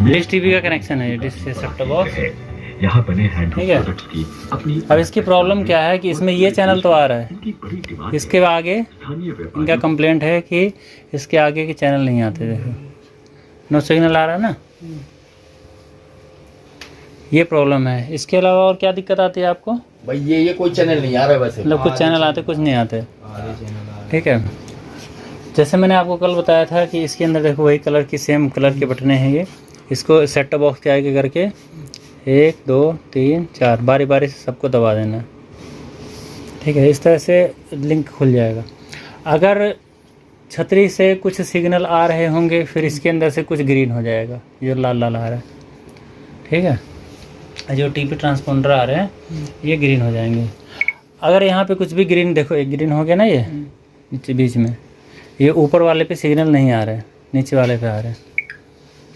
Dish TV का connection है, dish से सेट टॉप बॉक्स यहाँ बने हैं ठीक है। की अपनी अब इसकी प्रॉब्लम क्या है कि इसमें ये चैनल तो आ रहा है, इनकी बड़ी डिमांड इसके आगे स्थानीय इनका व्यापारी कंप्लेंट है कि इसके आगे के चैनल नहीं आते। देखो नो सिग्नल आ रहा है ना, ये प्रॉब्लम है। इसके अलावा और क्या दिक्कत आती है आपको? भाई ये कोई चैनल नहीं आ रहा है वैसे। मतलब कुछ चैनल आते कुछ नहीं आते, चैनल ठीक है। जैसे मैंने आपको कल बताया था कि इसके अंदर देखो वही कलर की सेम कलर के बटने हैं ये। इसको सेट टॉप बॉक्स के आगे करके 1 2 3 4 बारी बारी से सबको दबा देना, ठीक है। इस तरह से लिंक खुल जाएगा। अगर छतरी से कुछ सिग्नल आ रहे होंगे फिर इसके अंदर से कुछ ग्रीन हो जाएगा, जो लाल लाल आ रहा है, ठीक है। जो टीपी ट्रांसपोंडर आ रहे हैं ये ग्रीन हो जाएंगे। अगर यहाँ पे कुछ भी ग्रीन, देखो एक ग्रीन हो गया ना, ये नीचे बीच में, ये ऊपर वाले पे सिग्नल नहीं आ रहे, नीचे वाले पे आ रहे हैं।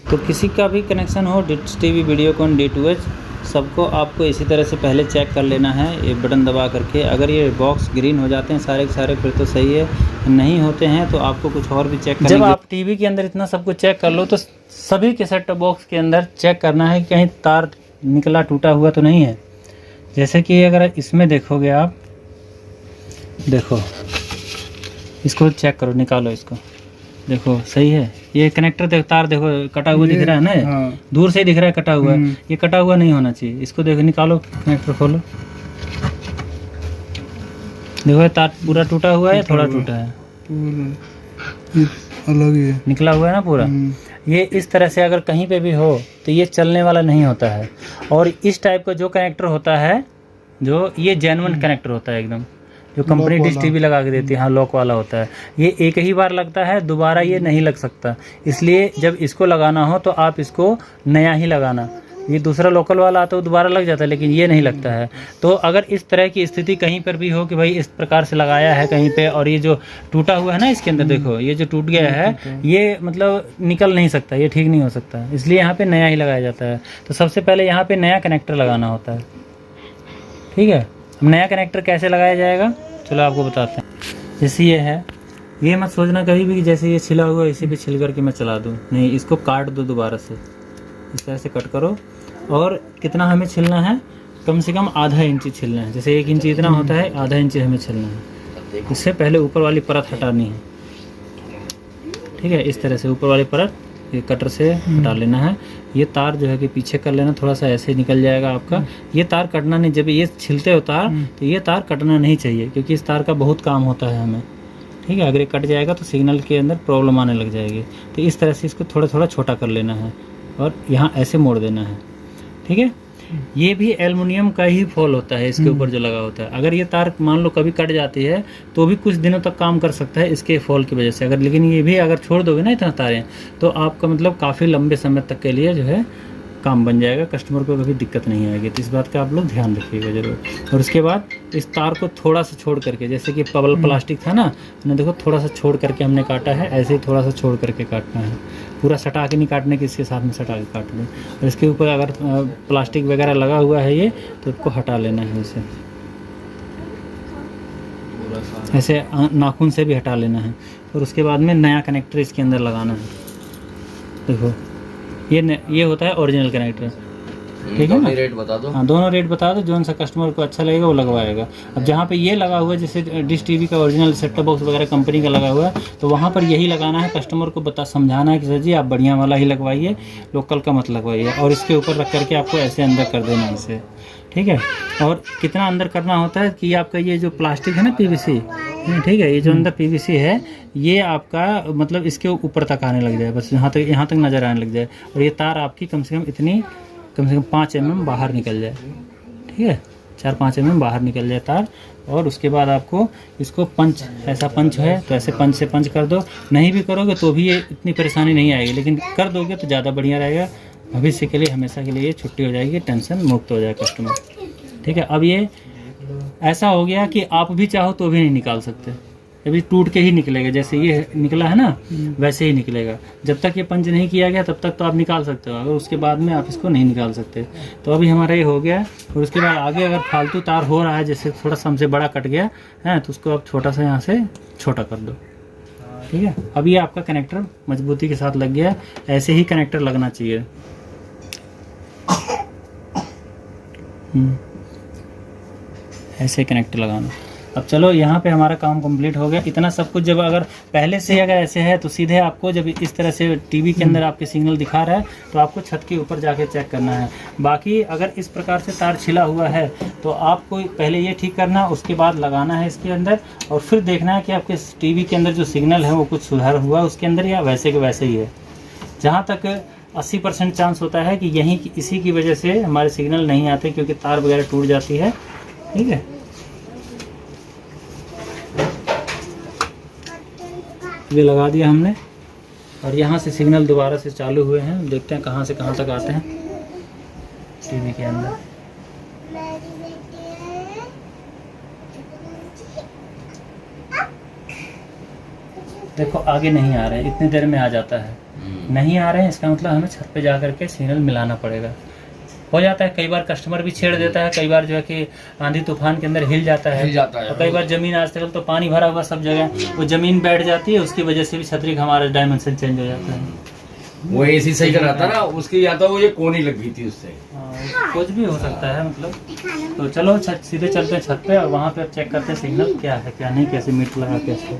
तो किसी का भी कनेक्शन हो डिश टीवी वीडियोकॉन D2H, सबको आपको इसी तरह से पहले चेक कर लेना है, ये बटन दबा करके। अगर ये बॉक्स ग्रीन हो जाते हैं सारे के सारे फिर तो सही है, नहीं होते हैं तो आपको कुछ और भी चेक करना। जब आप टीवी के अंदर इतना सब कुछ चेक कर लो तो सभी के सेट टॉप बॉक्स के अंदर चेक करना है कि कहीं तार निकला टूटा हुआ तो नहीं है। जैसे कि अगर इसमें देखोगे आप, देखो इसको चेक करो, निकालो इसको, देखो सही है। ये कनेक्टर देख, तार देखो कटा हुआ दिख रहा है ना, हाँ। दूर से ही दिख रहा है कटा हुआ है। ये कटा हुआ नहीं होना चाहिए। इसको देखो, निकालो, कनेक्टर खोलो, देखो ये तार पूरा टूटा हुआ है, थोड़ा टूटा है, अलग ही है, निकला हुआ है ना पूरा। ये इस तरह से अगर कहीं पे भी हो तो ये चलने वाला नहीं होता है। और इस टाइप का जो कनेक्टर होता है, जो ये जेन्युइन कनेक्टर होता है एकदम, जो कंपनी डिश टीवी लगा के देती है, हाँ लॉक वाला होता है। ये एक ही बार लगता है, दोबारा ये नहीं लग सकता। इसलिए जब इसको लगाना हो तो आप इसको नया ही लगाना। ये दूसरा लोकल वाला आता है, दोबारा लग जाता है, लेकिन ये नहीं लगता है। तो अगर इस तरह की स्थिति कहीं पर भी हो कि भाई इस प्रकार से लगाया है कहीं पे और ये जो टूटा हुआ है ना इसके अंदर, देखो ये जो टूट गया है, ये मतलब निकल नहीं सकता, ये ठीक नहीं हो सकता, इसलिए यहाँ पे नया ही लगाया जाता है। तो सबसे पहले यहाँ पे नया कनेक्टर लगाना होता है, ठीक है। नया कनेक्टर कैसे लगाया जाएगा चलो आपको बताते हैं। जैसे ये है, ये मत सोचना कभी भी कि जैसे ये छिला हुआ इसी पे छिल करके मैं चला दूँ, नहीं, इसको काट दो दोबारा से, इस तरह से कट करो। और कितना हमें छिलना है, कम से कम आधा इंची छिलना है। जैसे 1 इंची इतना होता है, आधा इंची हमें छिलना है। इससे पहले ऊपर वाली परत हटानी है, ठीक है। इस तरह से ऊपर वाली परत ये कटर से हटा लेना है। ये तार जो है कि पीछे कर लेना, थोड़ा सा ऐसे निकल जाएगा आपका। ये तार कटना नहीं, जब ये छिलते हो तार तो ये तार कटना नहीं चाहिए, क्योंकि इस तार का बहुत काम होता है हमें, ठीक है। अगर ये कट जाएगा तो सिग्नल के अंदर प्रॉब्लम आने लग जाएगी। तो इस तरह से इसको थोड़ा थोड़ा छोटा कर लेना है और यहाँ ऐसे मोड़ देना है, ठीक है। ये भी एल्युमिनियम का ही फॉल होता है इसके ऊपर जो लगा होता है। अगर ये तार मान लो कभी कट जाती है तो भी कुछ दिनों तक काम कर सकता है इसके फॉल की वजह से। अगर लेकिन ये भी अगर छोड़ दोगे ना इतना तारें, तो आपका मतलब काफ़ी लंबे समय तक के लिए जो है काम बन जाएगा, कस्टमर को कभी दिक्कत नहीं आएगी। तो इस बात का आप लोग ध्यान रखिएगा जरूर। और उसके बाद इस तार को थोड़ा सा छोड़ करके, जैसे कि पबल प्लास्टिक था ना, मैंने देखो थोड़ा सा छोड़ करके हमने काटा है, ऐसे ही थोड़ा सा छोड़ करके काटना है। पूरा सटा के नहीं काटने के, इसके साथ में सटा के काट लें। और इसके ऊपर अगर प्लास्टिक वगैरह लगा हुआ है ये, तो इसको हटा लेना है इसे, ऐसे नाखून से भी हटा लेना है। और उसके बाद में नया कनेक्टर इसके अंदर लगाना है। देखो ये होता है ओरिजिनल कनेक्टर, ठीक है ना। रेट बता दो। हाँ, दोनों रेट बता दो, जो सा कस्टमर को अच्छा लगेगा वो लगवाएगा। अब जहाँ पे ये लगा हुआ है, जैसे डिश टीवी का ओरिजिनल सेट टॉप बॉक्स वगैरह कंपनी का लगा हुआ है, तो वहाँ पर यही लगाना है। कस्टमर को समझाना है कि सर जी आप बढ़िया वाला ही लगवाइए, लोकल का मत लगवाइए। और इसके ऊपर रख करके आपको ऐसे अंदर कर देना है इसे, ठीक है। और कितना अंदर करना होता है कि आपका ये जो प्लास्टिक है ना PVC, ठीक है, ये जो अंदर PVC है ये आपका मतलब इसके ऊपर तक आने लग जाए, बस यहाँ तक नज़र आने लग जाए। और ये तार आपकी कम से कम 5 mm बाहर निकल जाए, ठीक है, 4-5 mm बाहर निकल जाए तार। और उसके बाद आपको इसको पंच, ऐसा पंच है तो ऐसे पंच से पंच कर दो। नहीं भी करोगे तो भी ये इतनी परेशानी नहीं आएगी, लेकिन कर दोगे तो ज़्यादा बढ़िया रहेगा। भविष्य के लिए, हमेशा के लिए ये छुट्टी हो जाएगी, टेंशन मुक्त हो जाएगा कस्टमर, ठीक है। अब ये ऐसा हो गया कि आप भी चाहो तो भी नहीं निकाल सकते, अभी टूट के ही निकलेगा। जैसे ये निकला है ना वैसे ही निकलेगा। जब तक ये पंच नहीं किया गया तब तक तो आप निकाल सकते हो, अगर उसके बाद में आप इसको नहीं निकाल सकते। तो अभी हमारा ये हो गया। और उसके बाद आगे अगर फालतू तार हो रहा है, जैसे थोड़ा सा हमसे बड़ा कट गया है, तो उसको आप छोटा सा यहाँ से छोटा कर दो, ठीक है। अब ये आपका कनेक्टर मजबूती के साथ लग गया। ऐसे ही कनेक्टर लगना चाहिए, ऐसे कनेक्टर लगाना। अब चलो यहाँ पे हमारा काम कंप्लीट हो गया। इतना सब कुछ जब अगर पहले से अगर ऐसे है तो सीधे आपको जब इस तरह से टीवी के अंदर आपके सिग्नल दिखा रहा है तो आपको छत के ऊपर जाके चेक करना है। बाकी अगर इस प्रकार से तार छिला हुआ है तो आपको पहले ये ठीक करना, उसके बाद लगाना है इसके अंदर और फिर देखना है कि आपके टीवी के अंदर जो सिग्नल है वो कुछ सुधार हुआ उसके अंदर या वैसे के वैसे ही है। जहाँ तक 80% चांस होता है कि यहीं इसी की वजह से हमारे सिग्नल नहीं आते, क्योंकि तार वगैरह टूट जाती है। ठीक है, ये लगा दिया हमने और यहाँ से सिग्नल दोबारा से चालू हुए हैं। देखते हैं कहाँ से कहाँ तक आते हैं टीवी के अंदर। देखो आगे नहीं आ रहे हैं, इतनी देर में आ जाता है। नहीं आ रहे हैं इसका मतलब हमें छत पे जा करके सिग्नल मिलाना पड़ेगा। हो जाता है कई बार कस्टमर भी छेड़ देता है, कई बार जो है कि आंधी तूफान के अंदर हिल जाता है और कई बार ज़मीन आजकल तो पानी भरा हुआ सब जगह, वो ज़मीन बैठ जाती है, उसकी वजह से भी छतरी का हमारा डायमेंशन चेंज हो जाता है। वो एसी सही करा था ना, उसकी या तो वो ये कोनी लग गई थी उससे। कुछ भी हो सकता है मतलब। तो चलो सीधे चलते हैं छत पे और वहाँ पे चेक करते हैं सिग्नल क्या है क्या नहीं, कैसे मीटर लगा कैसे।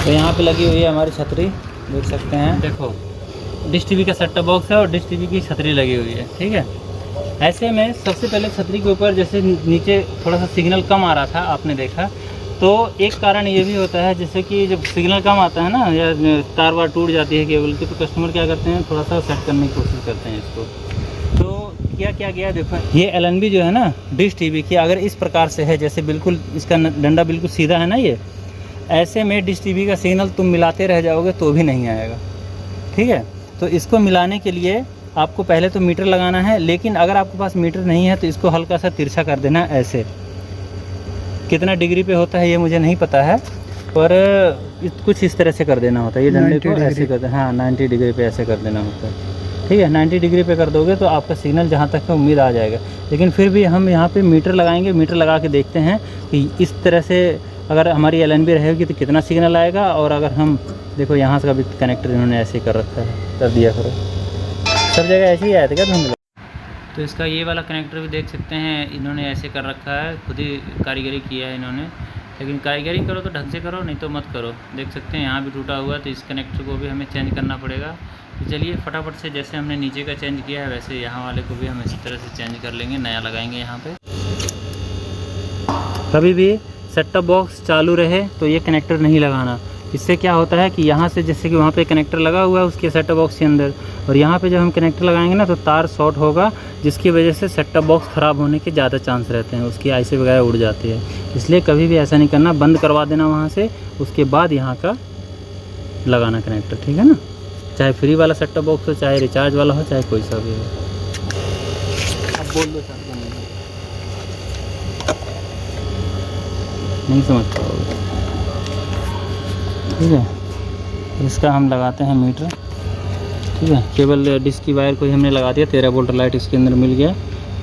तो यहाँ पे लगी हुई है हमारी छतरी, देख सकते हैं। देखो डिश टीवी का सेट टॉप बॉक्स है और डिश टीवी की छतरी लगी हुई है। ठीक है, ऐसे में सबसे पहले छतरी के ऊपर जैसे नीचे थोड़ा सा सिग्नल कम आ रहा था, आपने देखा, तो एक कारण ये भी होता है जैसे कि जब सिग्नल कम आता है ना या तार वार टूट जाती है केबल की, तो कस्टमर क्या करते हैं थोड़ा सा सेट करने की कोशिश करते हैं इसको। तो क्या गया देखो, ये LNB जो है ना डिश टीवी की, अगर इस प्रकार से है जैसे बिल्कुल इसका डंडा बिल्कुल सीधा है ना, ये ऐसे में डिश टीवी का सिग्नल तुम मिलाते रह जाओगे तो भी नहीं आएगा। ठीक है, तो इसको मिलाने के लिए आपको पहले तो मीटर लगाना है, लेकिन अगर आपके पास मीटर नहीं है तो इसको हल्का सा तिरछा कर देना ऐसे। कितना डिग्री पे होता है ये मुझे नहीं पता है, पर कुछ इस तरह से कर देना होता है। ये डंडे को ऐसे कर देना, हाँ 90 डिग्री पे ऐसे कर देना होता है। ठीक है, 90 डिग्री पे कर दोगे तो आपका सिग्नल जहाँ तक है उम्मीद आ जाएगा। लेकिन फिर भी हम यहाँ पे मीटर लगाएंगे, मीटर लगा के देखते हैं कि इस तरह से अगर हमारी LNB रहेगी तो कितना सिग्नल आएगा। और अगर हम देखो यहाँ से भी कनेक्टर इन्होंने ऐसे कर रखा है, कर दिया करो, सब जगह ऐसे ही आया था क्या तुम? तो इसका ये वाला कनेक्टर भी देख सकते हैं, इन्होंने ऐसे कर रखा है, खुद ही कारीगरी किया है इन्होंने। लेकिन कारीगरी करो तो ढंग से करो, नहीं तो मत करो। देख सकते हैं यहाँ भी टूटा हुआ है, तो इस कनेक्टर को भी हमें चेंज करना पड़ेगा। तो चलिए फटाफट से, जैसे हमने नीचे का चेंज किया है वैसे यहाँ वाले को भी हम इसी तरह से चेंज कर लेंगे, नया लगाएंगे यहाँ पे। कभी भी सेट टॉप बॉक्स चालू रहे तो ये कनेक्टर नहीं लगाना। इससे क्या होता है कि यहाँ से जैसे कि वहाँ पे कनेक्टर लगा हुआ है उसके सेट टॉप बॉक्स के अंदर, और यहाँ पे जब हम कनेक्टर लगाएंगे ना तो तार शॉर्ट होगा, जिसकी वजह से सेट टॉप बॉक्स ख़राब होने के ज़्यादा चांस रहते हैं, उसकी आईसी वगैरह उड़ जाती है। इसलिए कभी भी ऐसा नहीं करना, बंद करवा देना वहाँ से, उसके बाद यहाँ का लगाना कनेक्टर। ठीक है ना, चाहे फ्री वाला सेट टॉप बॉक्स हो, चाहे रिचार्ज वाला हो, चाहे कोई सा भी हो। अब बोल दो सर, नहीं समझ पाओगे। ठीक है, इसका हम लगाते हैं मीटर। ठीक है, केबल डिश की वायर को ही हमने लगा दिया, 13 वोल्ट लाइट इसके अंदर मिल गया।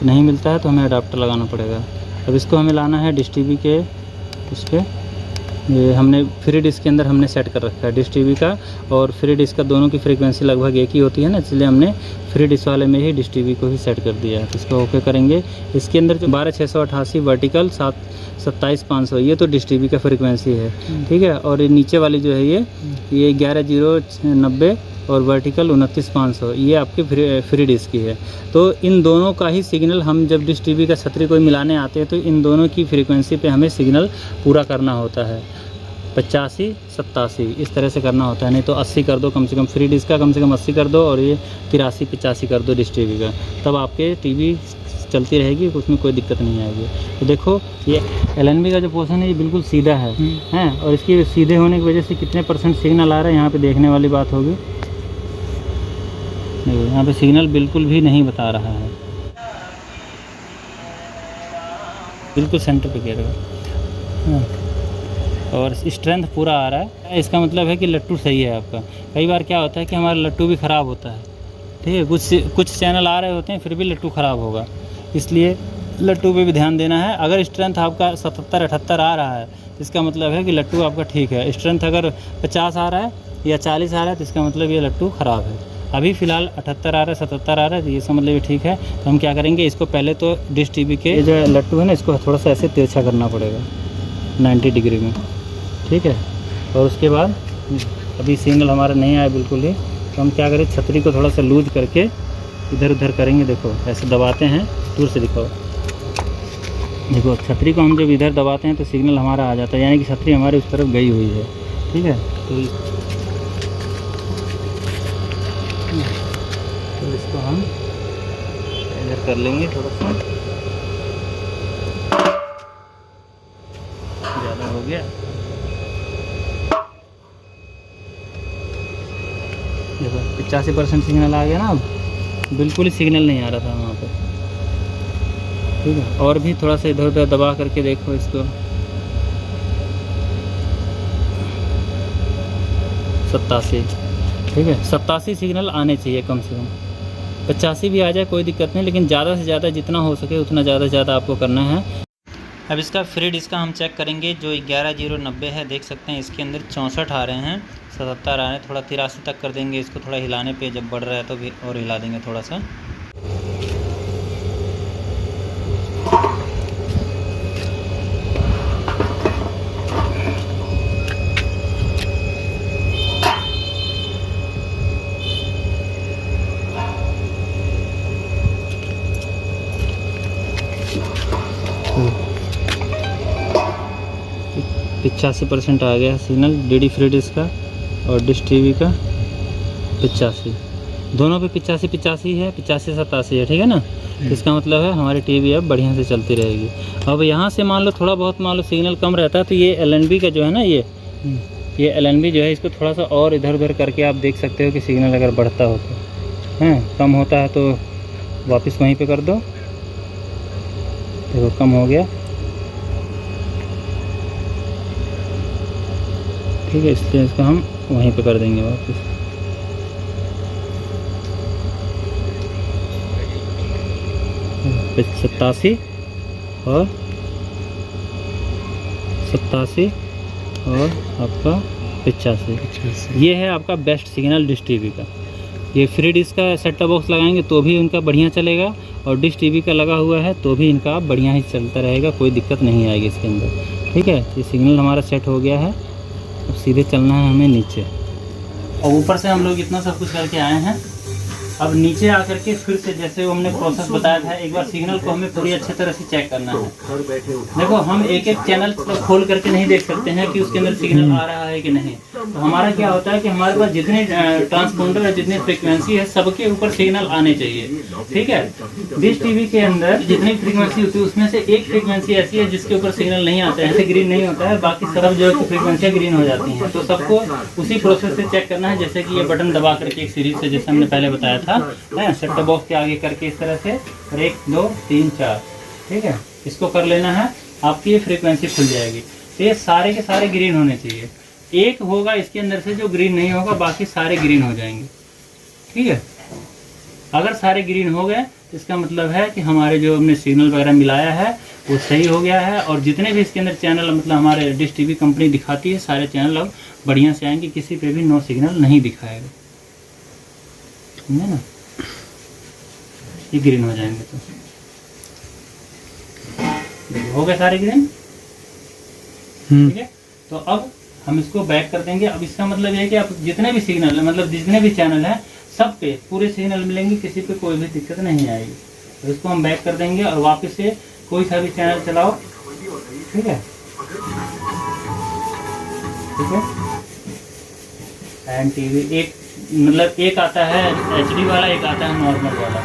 नहीं मिलता है तो हमें अडाप्टर लगाना पड़ेगा। अब इसको हमें लाना है डिश टीवी के इस पर, ये हमने फ्री डिश के अंदर हमने सेट कर रखा है डिश टीवी का और फ्री डिश का, दोनों की फ्रीक्वेंसी लगभग एक ही होती है ना, इसलिए हमने फ्री डिश वाले में ही डिश टीवी को ही सेट कर दिया है। तो इसको ओके करेंगे। इसके अंदर जो 12688 वर्टिकल 27500 ये तो डिश टीवी का फ्रीक्वेंसी है। ठीक है, और ये नीचे वाली जो है ये 11090 और वर्टिकल 29500 ये आपकी फ्री डिश की है। तो इन दोनों का ही सिग्नल हम जब डिश टीवी का छतरी कोई मिलाने आते हैं तो इन दोनों की फ्रीक्वेंसी पे हमें सिग्नल पूरा करना होता है। 85 87 इस तरह से करना होता है, नहीं तो 80 कर दो कम से कम, फ्री डिश का कम से कम 80 कर दो और ये 83 85 कर दो डिश टीवी का, तब आपके टीवी चलती रहेगी, उसमें कोई दिक्कत नहीं आएगी। तो देखो ये LNB का जो पोर्शन है ये बिल्कुल सीधा है हैं, और इसकी सीधे होने की वजह से कितने % सिग्नल आ रहा है यहाँ पे देखने वाली बात होगी। देखो यहाँ पे सिग्नल बिल्कुल भी नहीं बता रहा है, बिल्कुल सेंटर पे गिरेगा और स्ट्रेंथ पूरा आ रहा है। इसका मतलब है कि लट्टू सही है आपका। कई बार क्या होता है कि हमारा लट्टू भी ख़राब होता है। ठीक है, कुछ चैनल आ रहे होते हैं फिर भी लट्टू ख़राब होगा, इसलिए लट्टू पे भी ध्यान देना है। अगर स्ट्रेंथ आपका 77-78 आ रहा है तो इसका मतलब है कि लट्टू आपका ठीक है। स्ट्रेंथ अगर 50 आ रहा है या 40 आ रहा है तो इसका मतलब ये लट्टू ख़राब है। अभी फ़िलहाल 78 आ रहा है, 77 आ रहा है, तो ये सब मतलब ये ठीक है। तो हम क्या करेंगे, इसको पहले तो डिश टीवी के ये जो लट्टू है ना, इसको थोड़ा सा ऐसे तिरछा करना पड़ेगा 90 डिग्री में, ठीक है। और उसके बाद अभी सिग्नल हमारा नहीं आया बिल्कुल ही, तो हम क्या करें, छतरी को थोड़ा सा लूज करके इधर उधर करेंगे। देखो ऐसे दबाते हैं, दूर से दिखाओ, देखो छतरी को हम जब इधर दबाते हैं तो सिग्नल हमारा आ जाता है, यानी कि छतरी हमारे उस तरफ गई हुई है, ठीक है। तो इसको हम इधर कर लेंगे, थोड़ा सा ज़्यादा हो गया। देखो 85% सिग्नल आ गया ना, अब बिल्कुल ही सिग्नल नहीं आ रहा था वहाँ पर, ठीक है। और भी थोड़ा सा इधर उधर दबा करके देखो इसको, 87, ठीक है। 87 सिग्नल आने चाहिए कम से कम, 85 भी आ जाए कोई दिक्कत नहीं, लेकिन ज़्यादा से ज़्यादा जितना हो सके उतना ज़्यादा से ज़्यादा आपको करना है। अब इसका फ्री इसका हम चेक करेंगे, जो 11090 है, देख सकते हैं इसके अंदर 64 आ रहे हैं, 77 आ रहे हैं, थोड़ा 83 तक कर देंगे इसको। थोड़ा हिलाने पे जब बढ़ रहा है तो भी और हिला देंगे थोड़ा सा। पचासी % आ गया सिग्नल DD फ्री डिश का और डिश टीवी का 85, दोनों पे 85 है, 85-87 है, ठीक है ना। तो इसका मतलब है हमारी टीवी अब बढ़िया से चलती रहेगी। अब यहाँ से मान लो थोड़ा बहुत मान लो सिग्नल कम रहता है, तो ये LNB का जो है ना, ये LNB जो है, इसको थोड़ा सा और इधर उधर करके आप देख सकते हो कि सिग्नल अगर बढ़ता हो तो है, कम होता है तो वापस वहीं पे कर दो। देखो कम हो गया, ठीक है, इसलिए इसको हम वहीं पे कर देंगे वापस। सत्तासी और आपका 85, ये है आपका बेस्ट सिग्नल डिश टीवी का। ये फ्री डिश का सेट टॉप बॉक्स लगाएंगे तो भी इनका बढ़िया चलेगा, और डिश टीवी का लगा हुआ है तो भी इनका बढ़िया ही चलता रहेगा, कोई दिक्कत नहीं आएगी इसके अंदर, ठीक है। ये सिग्नल हमारा सेट हो गया है, अब सीधे चलना है हमें नीचे। और ऊपर से हम लोग इतना सब कुछ करके आए हैं, अब नीचे आकर के फिर से जैसे वो हमने प्रोसेस बताया था, एक बार सिग्नल को हमें पूरी अच्छी तरह से चेक करना है। देखो हम एक एक चैनल को खोल करके नहीं देख सकते हैं कि उसके अंदर सिग्नल आ रहा है कि नहीं। तो हमारा क्या होता है कि हमारे पास जितने ट्रांसपोंडर है, जितने फ्रीक्वेंसी है, सबके ऊपर सिग्नल आने चाहिए, ठीक है। डिश टीवी के अंदर जितनी फ्रीक्वेंसी होती है उसमें से एक फ्रीक्वेंसी ऐसी है जिसके ऊपर सिग्नल नहीं आता है, ऐसे ग्रीन नहीं होता है, बाकी सब जो है फ्रीक्वेंसियाँ ग्रीन हो जाती हैं। तो सबको उसी प्रोसेस से चेक करना है, जैसे कि ये बटन दबा करके एक सीरीज से, जैसे हमने पहले बताया था, सेट टॉप बॉक्स के आगे करके इस तरह से, और 1 2 3 4, ठीक है, इसको कर लेना है, आपकी ये फ्रीक्वेंसी खुल जाएगी। तो ये सारे के सारे ग्रीन होने चाहिए, एक होगा इसके अंदर से जो ग्रीन नहीं होगा, बाकी सारे ग्रीन हो जाएंगे, ठीक है। अगर सारे ग्रीन हो गए तो इसका मतलब है कि हमारे जो हमने सिग्नल वगैरह मिलाया है वो सही हो गया है, और जितने भी इसके अंदर चैनल मतलब हमारे डिश टीवी कंपनी दिखाती है, सारे चैनल अब बढ़िया से आएंगे, किसी पे भी नो सिग्नल नहीं दिखाएगा, समझे ना। ये ग्रीन हो जाएंगे तो हो गए सारे ग्रीन, ठीक है। तो अब हम इसको बैक कर देंगे। अब इसका मतलब ये है कि आप जितने भी सिग्नल है, मतलब जितने भी चैनल है, सब पे पूरे सिग्नल मिलेंगे, किसी पे कोई भी दिक्कत नहीं आएगी। तो इसको हम बैक कर देंगे और वापस से कोई सा भी चैनल चलाओ, ठीक है, ठीक है। एंड टीवी एक मतलब एक आता है HD वाला, एक आता है नॉर्मल वाला।